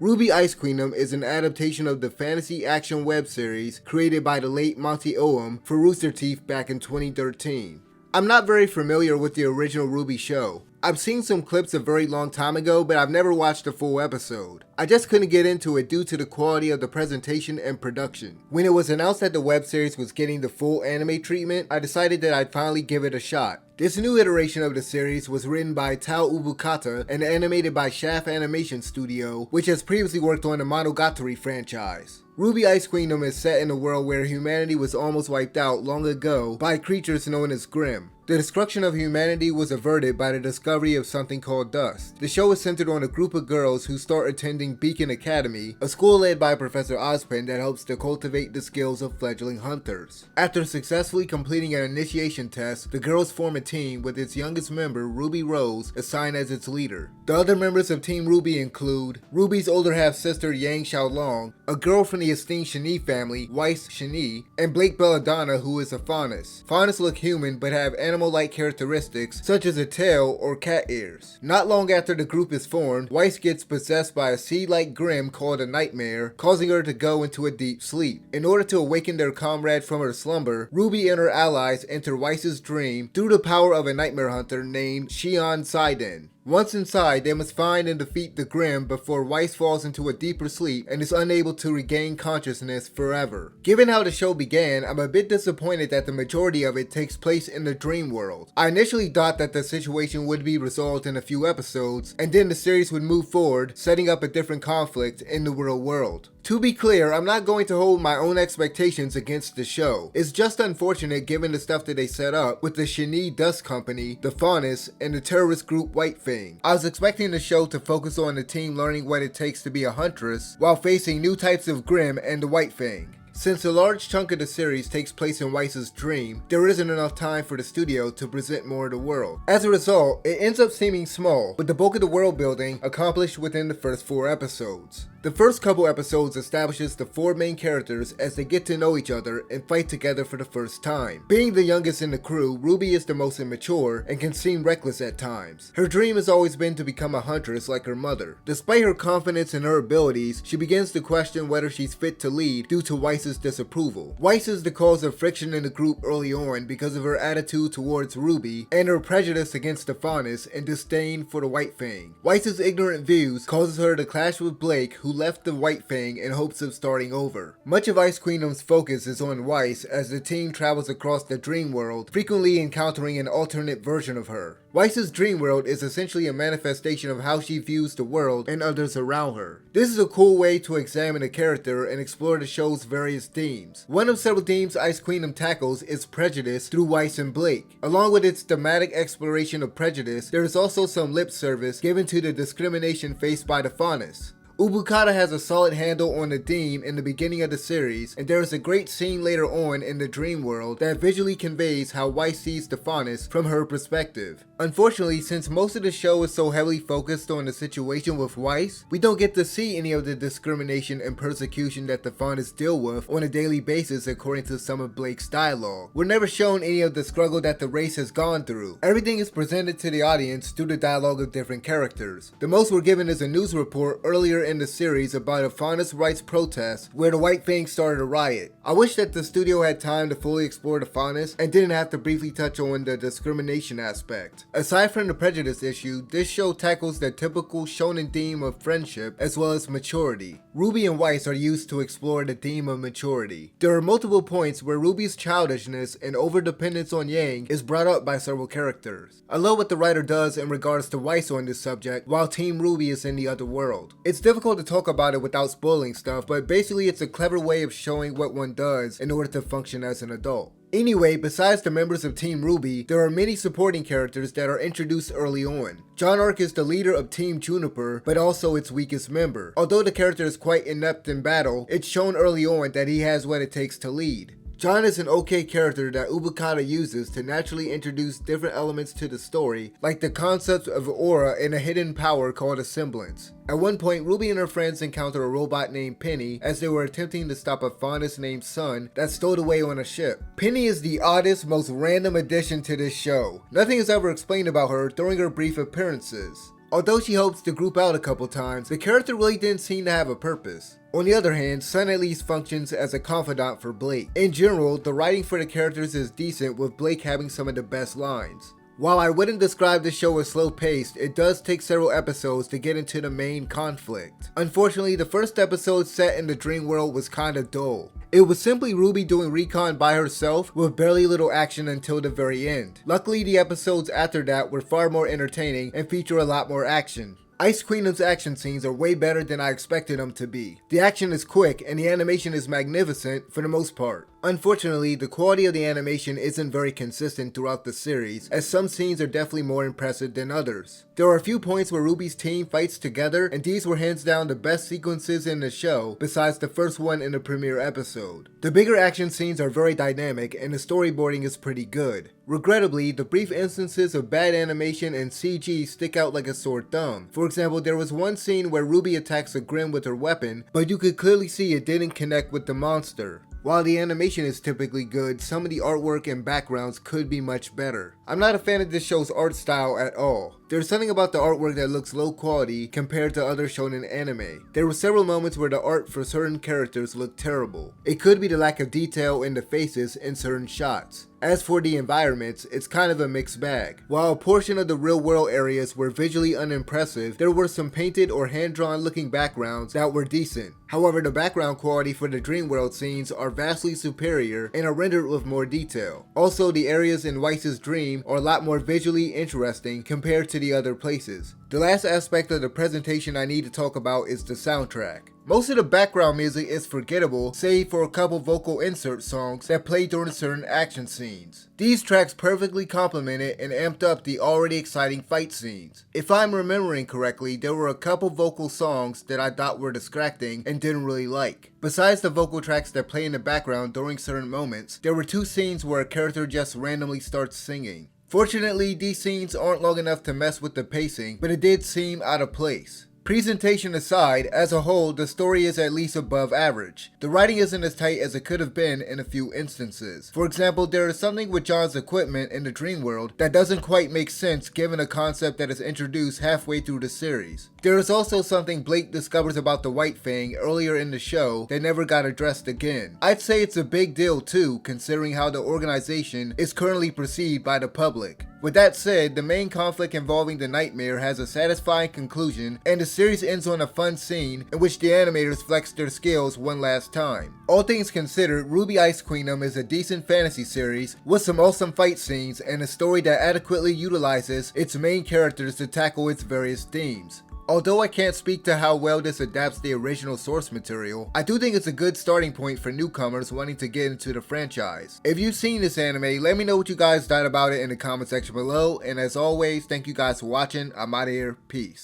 RWBY Ice Queendom is an adaptation of the fantasy action web series created by the late Monty Oum for Rooster Teeth back in 2013. I'm not very familiar with the original RWBY show. I've seen some clips a very long time ago, but I've never watched a full episode. I just couldn't get into it due to the quality of the presentation and production. When it was announced that the web series was getting the full anime treatment, I decided that I'd finally give it a shot. This new iteration of the series was written by Tao Ubukata and animated by Shaft Animation Studio, which has previously worked on the Monogatari franchise. RWBY Ice Queendom is set in a world where humanity was almost wiped out long ago by creatures known as Grimm. The destruction of humanity was averted by the discovery of something called dust. The show is centered on a group of girls who start attending Beacon Academy, a school led by Professor Ozpin that helps to cultivate the skills of fledgling hunters. After successfully completing an initiation test, the girls form a team with its youngest member, Ruby Rose, assigned as its leader. The other members of Team RWBY include Ruby's older half-sister Yang Xiaolong, a girl from the esteemed Shani family, Weiss Shani, and Blake Belladonna, who is a faunus. Faunus look human but have animal-like characteristics such as a tail or cat ears. Not long after the group is formed, Weiss gets possessed by a sea-like Grimm called a nightmare, causing her to go into a deep sleep. In order to awaken their comrade from her slumber, RWBY and her allies enter Weiss's dream through the power of a nightmare hunter named Xian Saiden. Once inside, they must find and defeat the Grimm before Weiss falls into a deeper sleep and is unable to regain consciousness forever. Given how the show began, I'm a bit disappointed that the majority of it takes place in the dream world. I initially thought that the situation would be resolved in a few episodes, and then the series would move forward, setting up a different conflict in the real world. To be clear, I'm not going to hold my own expectations against the show. It's just unfortunate given the stuff that they set up with the Shani Dust Company, the Faunus, and the terrorist group White Fang. I was expecting the show to focus on the team learning what it takes to be a huntress while facing new types of Grimm and the White Fang. Since a large chunk of the series takes place in Weiss's dream, there isn't enough time for the studio to present more of the world. As a result, it ends up seeming small, with the bulk of the world building accomplished within the first 4 episodes. The first couple episodes establishes the 4 main characters as they get to know each other and fight together for the first time. Being the youngest in the crew, RWBY is the most immature and can seem reckless at times. Her dream has always been to become a huntress like her mother. Despite her confidence in her abilities, she begins to question whether she's fit to lead due to Weiss's disapproval. Weiss is the cause of friction in the group early on because of her attitude towards RWBY and her prejudice against the Faunus and disdain for the White Fang. Weiss's ignorant views causes her to clash with Blake, who left the White Fang in hopes of starting over. Much of Ice Queendom's focus is on Weiss as the team travels across the dream world, frequently encountering an alternate version of her. Weiss's dream world is essentially a manifestation of how she views the world and others around her. This is a cool way to examine a character and explore the show's various themes. One of several themes Ice Queendom tackles is prejudice through Weiss and Blake. Along with its thematic exploration of prejudice, there is also some lip service given to the discrimination faced by the Faunus. Ubukata has a solid handle on the theme in the beginning of the series, and there is a great scene later on in the dream world that visually conveys how Weiss sees the Faunus from her perspective. Unfortunately, since most of the show is so heavily focused on the situation with Weiss, we don't get to see any of the discrimination and persecution that the Faunus deal with on a daily basis according to some of Blake's dialogue. We're never shown any of the struggle that the race has gone through. Everything is presented to the audience through the dialogue of different characters. The most we're given is a news report earlier in the series about a Faunus rights protest where the White Fang started a riot. I wish that the studio had time to fully explore the Faunus and didn't have to briefly touch on the discrimination aspect. Aside from the prejudice issue, this show tackles the typical shonen theme of friendship as well as maturity. RWBY and Weiss are used to explore the theme of maturity. There are multiple points where RWBY's childishness and overdependence on Yang is brought up by several characters. I love what the writer does in regards to Weiss on this subject while Team RWBY is in the other world. It's difficult to talk about it without spoiling stuff, but basically it's a clever way of showing what one does in order to function as an adult. Anyway, besides the members of Team RWBY, there are many supporting characters that are introduced early on. John Arc is the leader of Team Juniper, but also its weakest member. Although the character is quite inept in battle, it's shown early on that he has what it takes to lead. John is an okay character that Ubukata uses to naturally introduce different elements to the story, like the concept of aura and a hidden power called a semblance. At one point, RWBY and her friends encounter a robot named Penny as they were attempting to stop a Faunus named Sun that stowed away on a ship. Penny is the oddest, most random addition to this show. Nothing is ever explained about her during her brief appearances. Although she helps the group out a couple times, the character really didn't seem to have a purpose. On the other hand, Sun at least functions as a confidant for Blake. In general, the writing for the characters is decent, with Blake having some of the best lines. While I wouldn't describe the show as slow-paced, it does take several episodes to get into the main conflict. Unfortunately, the first episode set in the dream world was kinda dull. It was simply RWBY doing recon by herself with barely little action until the very end. Luckily, the episodes after that were far more entertaining and feature a lot more action. Ice Queendom's action scenes are way better than I expected them to be. The action is quick and the animation is magnificent for the most part. Unfortunately, the quality of the animation isn't very consistent throughout the series, as some scenes are definitely more impressive than others. There are a few points where RWBY's team fights together, and these were hands down the best sequences in the show, besides the first one in the premiere episode. The bigger action scenes are very dynamic, and the storyboarding is pretty good. Regrettably, the brief instances of bad animation and CG stick out like a sore thumb. For example, there was one scene where RWBY attacks a Grim with her weapon, but you could clearly see it didn't connect with the monster. While the animation is typically good, some of the artwork and backgrounds could be much better. I'm not a fan of this show's art style at all. There's something about the artwork that looks low quality compared to other shonen anime. There were several moments where the art for certain characters looked terrible. It could be the lack of detail in the faces in certain shots. As for the environments, it's kind of a mixed bag. While a portion of the real world areas were visually unimpressive, there were some painted or hand-drawn looking backgrounds that were decent. However, the background quality for the dream world scenes are vastly superior and are rendered with more detail. Also, the areas in Weiss's dream are a lot more visually interesting compared to the other places. The last aspect of the presentation I need to talk about is the soundtrack. Most of the background music is forgettable, save for a couple vocal insert songs that play during certain action scenes. These tracks perfectly complemented and amped up the already exciting fight scenes. If I'm remembering correctly, there were a couple vocal songs that I thought were distracting and didn't really like. Besides the vocal tracks that play in the background during certain moments, there were two scenes where a character just randomly starts singing. Fortunately, these scenes aren't long enough to mess with the pacing, but it did seem out of place. Presentation aside, as a whole, the story is at least above average. The writing isn't as tight as it could have been in a few instances. For example, there is something with John's equipment in the dream world that doesn't quite make sense given a concept that is introduced halfway through the series. There is also something Blake discovers about the White Fang earlier in the show that never got addressed again. I'd say it's a big deal too, considering how the organization is currently perceived by the public. With that said, the main conflict involving the Nightmare has a satisfying conclusion, and the series ends on a fun scene in which the animators flex their skills one last time. All things considered, RWBY Ice Queendom is a decent fantasy series with some awesome fight scenes and a story that adequately utilizes its main characters to tackle its various themes. Although I can't speak to how well this adapts the original source material, I do think it's a good starting point for newcomers wanting to get into the franchise. If you've seen this anime, let me know what you guys thought about it in the comment section below, and as always, thank you guys for watching. I'm out of here. Peace.